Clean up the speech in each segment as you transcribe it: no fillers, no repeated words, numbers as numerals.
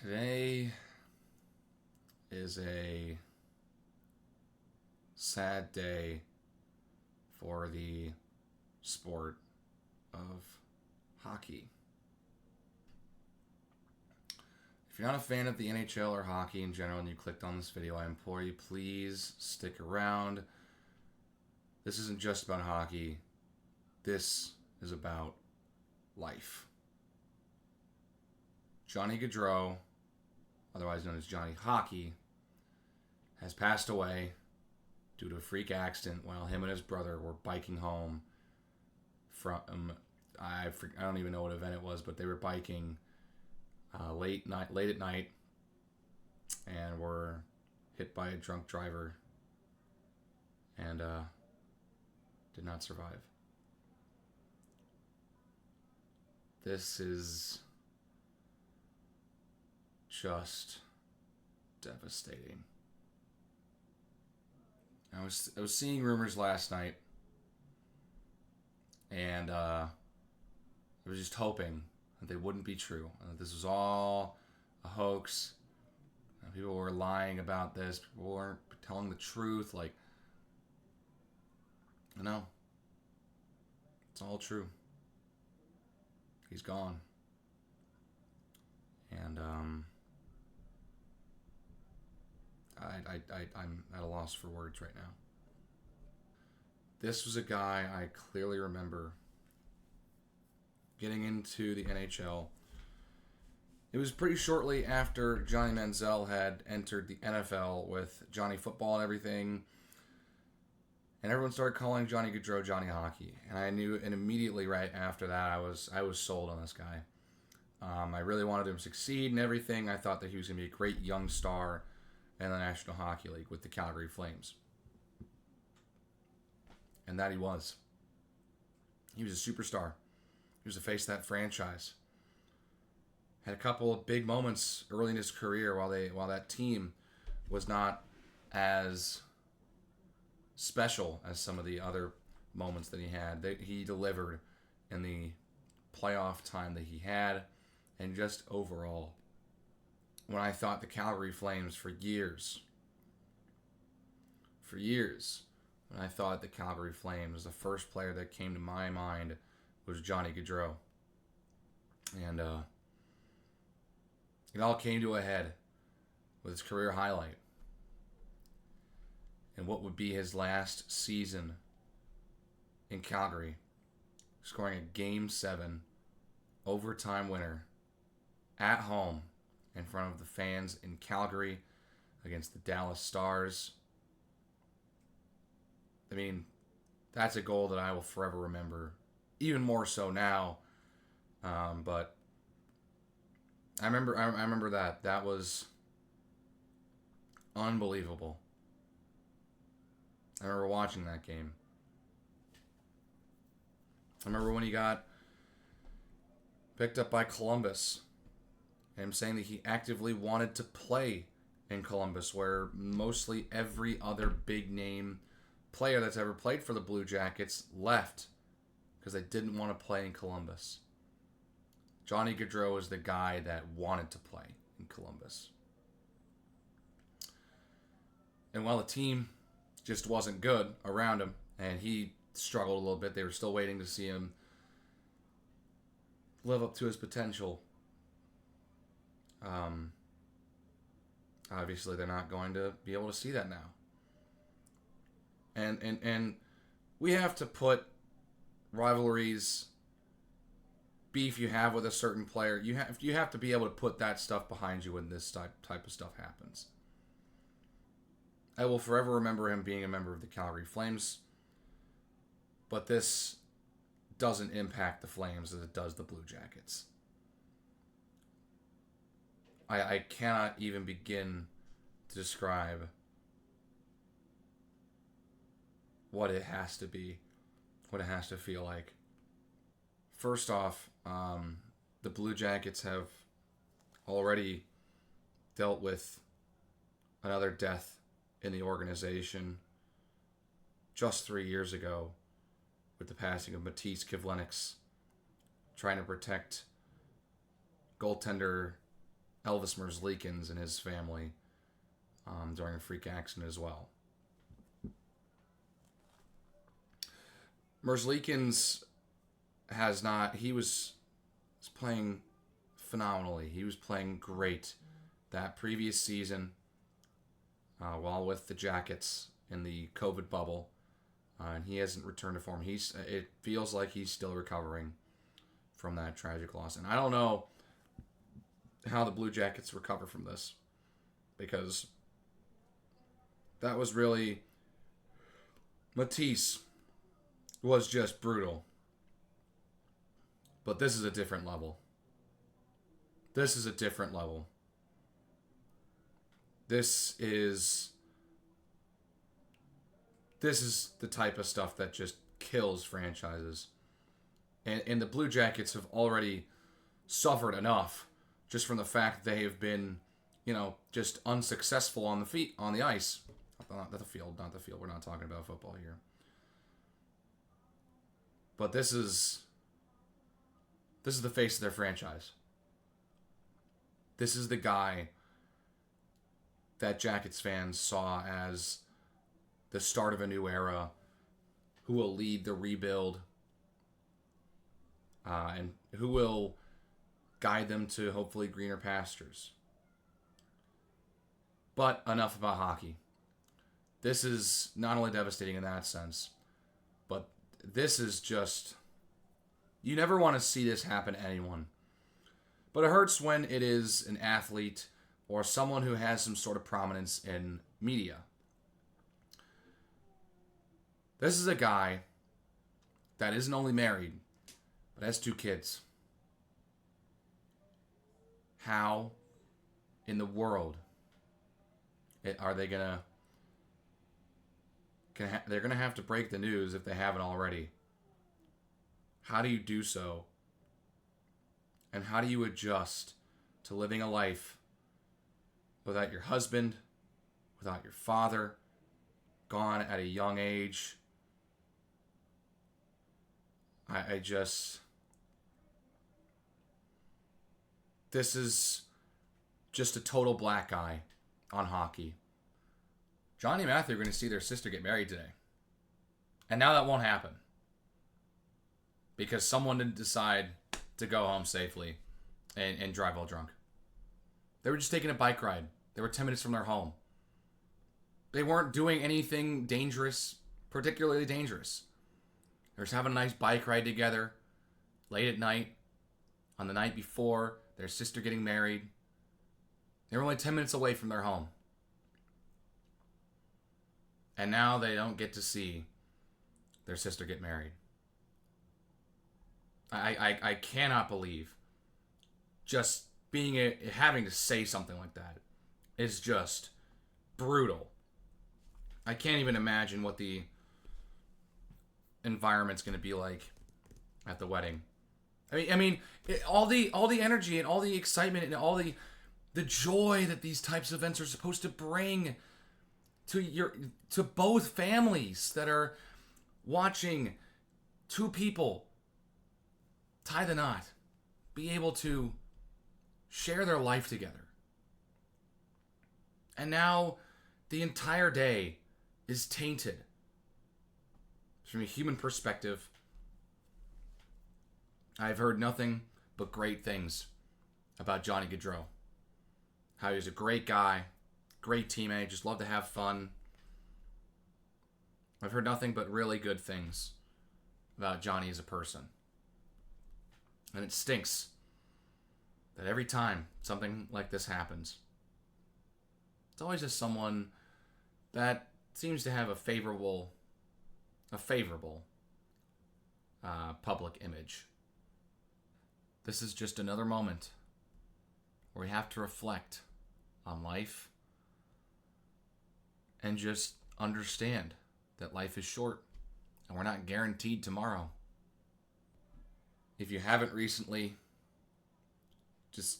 Today is a sad day for the sport of hockey. If you're not a fan of the NHL or hockey in general and you clicked on this video, I implore you, please stick around. This isn't just about hockey. This is about life. Johnny Gaudreau, otherwise known as Johnny Hockey, has passed away due to a freak accident while him and his brother were biking home from, I don't even know what event it was, but they were biking late at night and were hit by a drunk driver and did not survive. This is just devastating. I was seeing rumors last night, and I was just hoping that they wouldn't be true. This was all a hoax. People were lying about this. People weren't telling the truth. Like, no, it's all true. He's gone, and I'm at a loss for words right now. This was a guy I clearly remember getting into the NHL. It was pretty shortly after Johnny Manziel had entered the NFL with Johnny Football and everything. And everyone started calling Johnny Gaudreau Johnny Hockey. And I knew, and immediately right after that, I was sold on this guy. I really wanted him to succeed and everything. I thought that he was going to be a great young star in the National Hockey League with the Calgary Flames. And that he was. He was a superstar. He was the face of that franchise. Had a couple of big moments early in his career while that team was not as special as some of the other moments that he had. He delivered in the playoff time that he had, and just overall. When I thought the Calgary Flames for years, when I thought the Calgary Flames, the first player that came to my mind was Johnny Gaudreau. And it all came to a head with his career highlight. And what would be his last season in Calgary, scoring a Game 7 overtime winner at home in front of the fans in Calgary against the Dallas Stars. I mean, that's a goal that I will forever remember, even more so now. But I remember that was unbelievable. I remember watching that game. I remember when he got picked up by Columbus, and him saying that he actively wanted to play in Columbus, where mostly every other big name player that's ever played for the Blue Jackets left because they didn't want to play in Columbus. Johnny Gaudreau was the guy that wanted to play in Columbus. And while the team just wasn't good around him, and he struggled a little bit, they were still waiting to see him live up to his potential. Obviously, they're not going to be able to see that now. And we have to put rivalries, beef you have with a certain player, you have to be able to put that stuff behind you when this type of stuff happens. I will forever remember him being a member of the Calgary Flames, but this doesn't impact the Flames as it does the Blue Jackets. I cannot even begin to describe what it has to be, what it has to feel like. First off, the Blue Jackets have already dealt with another death in the organization just 3 years ago with the passing of Matisse Kivlenieks, trying to protect goaltender Elvis Merzlikins and his family during a freak accident as well. Merzlikins he was playing phenomenally. He was playing great that previous season while with the Jackets in the COVID bubble. And he hasn't returned to form. It feels like he's still recovering from that tragic loss. And I don't know how the Blue Jackets recover from this, because that was really... Matisse was just brutal. But this is a different level. This is a different level. This is the type of stuff that just kills franchises. And the Blue Jackets have already suffered enough just from the fact that they have been, just unsuccessful on the ice. Not the field. We're not talking about football here. But this is the face of their franchise. This is the guy that Jackets fans saw as the start of a new era, who will lead the rebuild, and who will guide them to hopefully greener pastures. But enough about hockey. This is not only devastating in that sense, but this is just... You never want to see this happen to anyone. But it hurts when it is an athlete or someone who has some sort of prominence in media. This is a guy that isn't only married, but has 2 kids. How in the world are they gonna... They're gonna have to break the news if they haven't already. How do you do so? And how do you adjust to living a life without your husband, without your father, gone at a young age? This is just a total black eye on hockey. Johnny and Matthew are going to see their sister get married today. And now that won't happen. Because someone didn't decide to go home safely and drive while drunk. They were just taking a bike ride. They were 10 minutes from their home. They weren't doing anything dangerous, particularly dangerous. They were just having a nice bike ride together late at night, on the night before their sister getting married. They were only 10 minutes away from their home. And now they don't get to see their sister get married. I cannot believe just having to say something like that is just brutal. I can't even imagine what the environment's going to be like at the wedding. All the energy and all the excitement and all the joy that these types of events are supposed to bring to both families that are watching 2 people tie the knot, be able to share their life together. And now the entire day is tainted. From a human perspective, I've heard nothing but great things about Johnny Gaudreau. How he's a great guy, great teammate, just love to have fun. I've heard nothing but really good things about Johnny as a person. And it stinks that every time something like this happens, it's always just someone that seems to have a favorable public image. This is just another moment where we have to reflect on life and just understand that life is short and we're not guaranteed tomorrow. If you haven't recently, just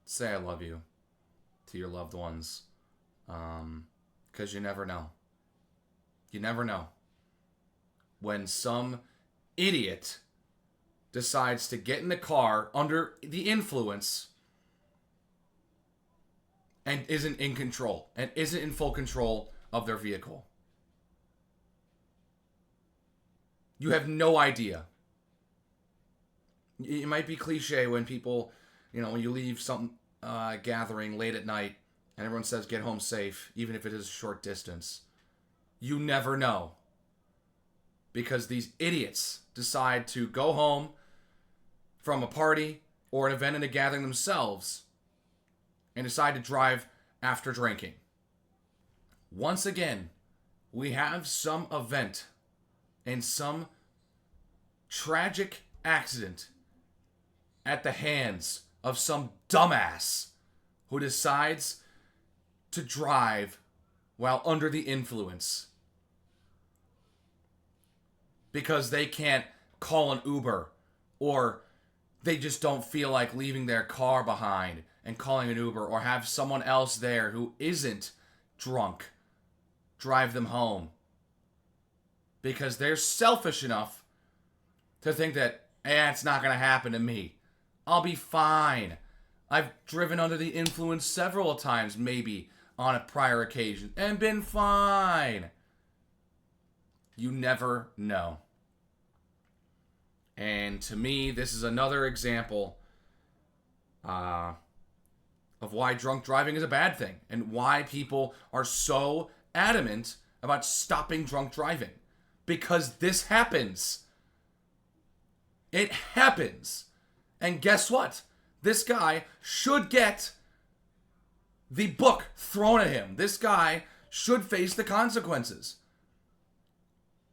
say I love you to your loved ones, because you never know. You never know when some idiot decides to get in the car under the influence and isn't in control and isn't in full control of their vehicle. You have no idea. It might be cliche when people, when you leave some gathering late at night and everyone says get home safe, even if it is a short distance. You never know. Because these idiots decide to go home from a party or an event in a gathering themselves and decide to drive after drinking. Once again, we have some event and some tragic accident at the hands of some dumbass who decides to drive while under the influence because they can't call an Uber, or they just don't feel like leaving their car behind and calling an Uber, or have someone else there who isn't drunk drive them home because they're selfish enough to think that, it's not going to happen to me. I'll be fine. I've driven under the influence several times, maybe on a prior occasion, and been fine. You never know. And to me, this is another example of why drunk driving is a bad thing and why people are so adamant about stopping drunk driving. Because this happens. It happens. And guess what? This guy should get the book thrown at him. This guy should face the consequences.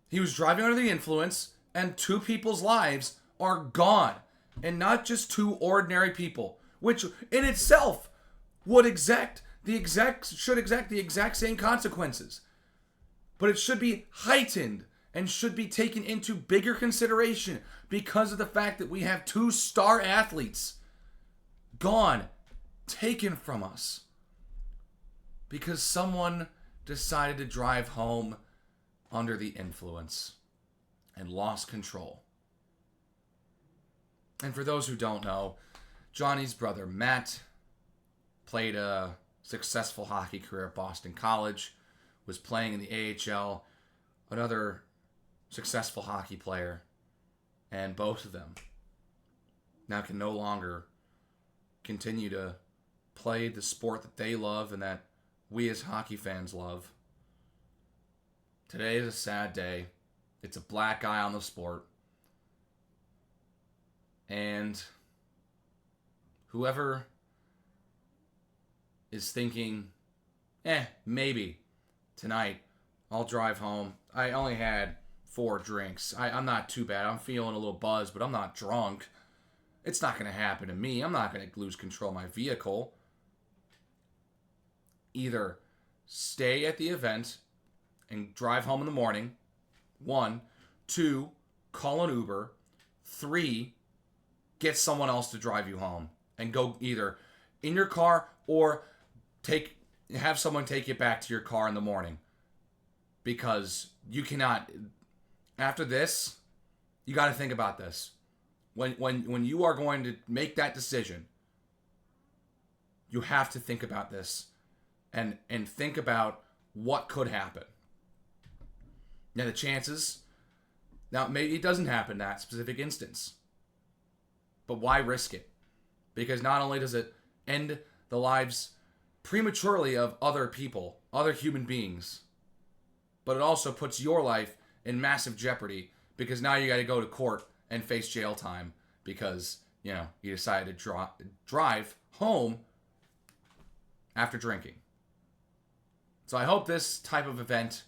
He was driving under the influence, and 2 people's lives are gone. And not just 2 ordinary people, which in itself should exact the exact same consequences. But it should be heightened and should be taken into bigger consideration because of the fact that we have 2 star athletes gone, taken from us, because someone decided to drive home under the influence and lost control. And for those who don't know, Johnny's brother Matt played a successful hockey career at Boston College, was playing in the AHL, another successful hockey player, and both of them now can no longer continue to play the sport that they love and that we as hockey fans love. Today is a sad day. It's a black eye on the sport. And whoever is thinking, maybe tonight I'll drive home. I only had 4 drinks. I'm not too bad. I'm feeling a little buzzed, but I'm not drunk. It's not going to happen to me. I'm not going to lose control of my vehicle. Either stay at the event and drive home in the morning. 1. 2, call an Uber. 3, get someone else to drive you home and go either in your car or have someone take you back to your car in the morning. Because you cannot, after this, you got to think about this. When you are going to make that decision, you have to think about this and think about what could happen. Now the chances, maybe it doesn't happen in that specific instance. But why risk it? Because not only does it end the lives prematurely of other people, other human beings, but it also puts your life in massive jeopardy because now you got to go to court and face jail time because, you decided to drive home after drinking. So I hope this type of event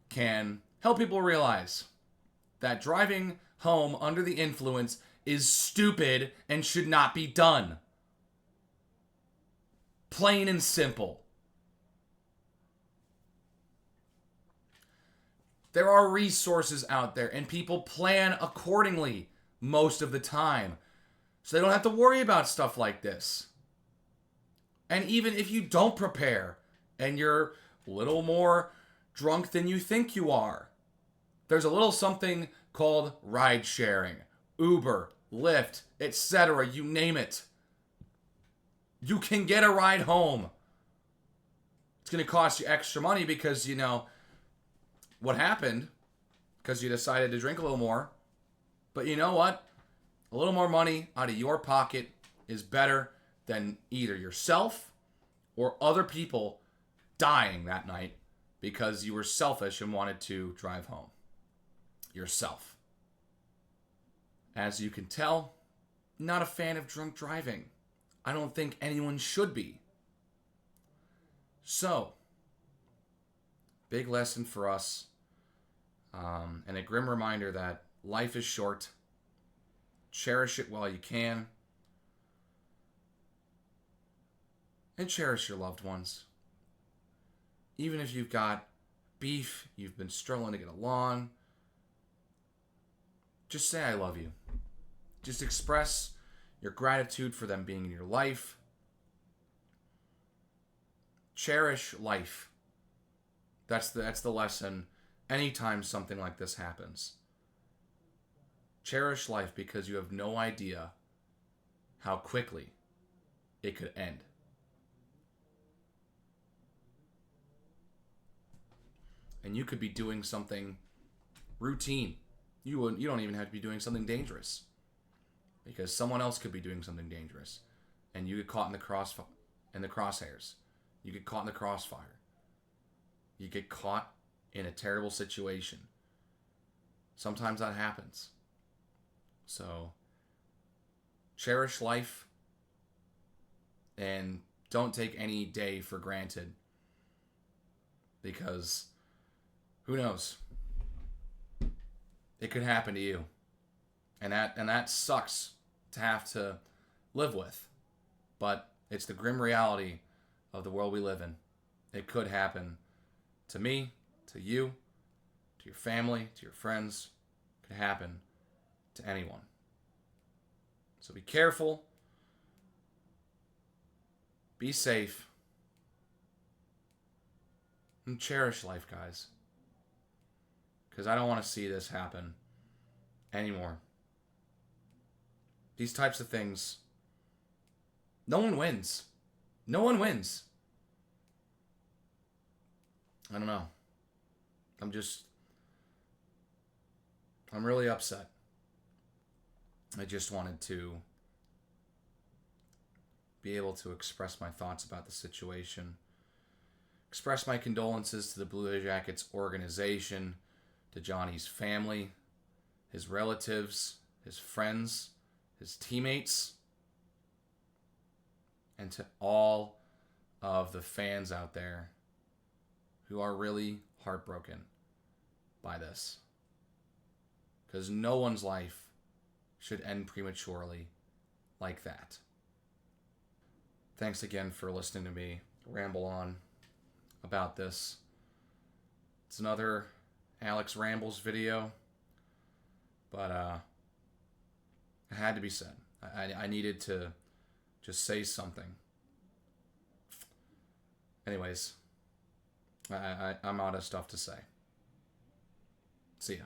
can help people realize that driving home under the influence is stupid and should not be done. Plain and simple. There are resources out there and people plan accordingly most of the time. So they don't have to worry about stuff like this. And even if you don't prepare and you're a little more drunk than you think you are, there's a little something called ride sharing. Uber, Lyft, etc., you name it. You can get a ride home. It's going to cost you extra money because, you know, what happened, because you decided to drink a little more. But you know what? A little more money out of your pocket is better than either yourself or other people dying that night because you were selfish and wanted to drive home. Yourself. As you can tell, not a fan of drunk driving. I don't think anyone should be. So, big lesson for us, and a grim reminder that life is short. Cherish it while you can. And cherish your loved ones. Even if you've got beef, you've been struggling to get along, just say I love you. Just express your gratitude for them being in your life. Cherish life. That's the lesson anytime something like this happens. Cherish life because you have no idea how quickly it could end. And you could be doing something routine. You don't even have to be doing something dangerous. Because someone else could be doing something dangerous. And you get caught in the crosshairs. You get caught in the crossfire. You get caught in a terrible situation. Sometimes that happens. So, cherish life and don't take any day for granted. Because who knows? It could happen to you. And that sucks to have to live with. But it's the grim reality of the world we live in. It could happen to me, to you, to your family, to your friends. It could happen to anyone. So be careful. Be safe. And cherish life, guys. Because I don't want to see this happen anymore. These types of things, no one wins. No one wins. I don't know. I'm really upset. I just wanted to be able to express my thoughts about the situation. Express my condolences to the Blue Jackets organization, to Johnny's family, his relatives, his friends, his teammates, and to all of the fans out there who are really heartbroken by this. Because no one's life should end prematurely like that. Thanks again for listening to me ramble on about this. It's another Alex Rambles video, but it had to be said. I needed to just say something. Anyways, I'm out of stuff to say. See ya.